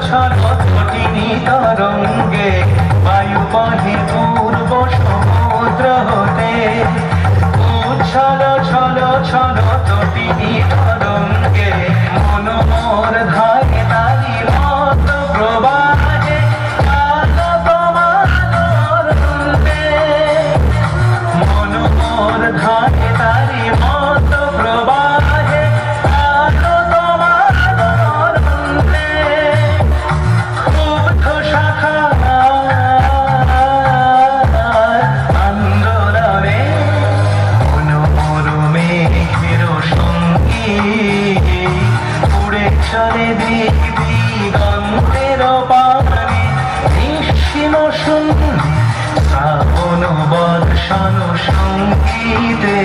ছলো তটিনী তরঙ্গে বায়ু বহে পূর্ব সমুদ্র হতে ছলো ছলো ছলো তটিনী তরঙ্গে মন মোর ধারে তারি মত প্রবাহে আলো তোমার তুলতে মন মোর ধারে তারি মত প্রবাহে আলো তোমার তুলতে ক্ষুব্ধ শাখা আন্দোলনে মন মোর মেঘের সঙ্গী উড়ে চলে দিগন্তের পানে নিঃসীম শূন্যে শ্রাবণ বর্ষণ সঙ্গীতে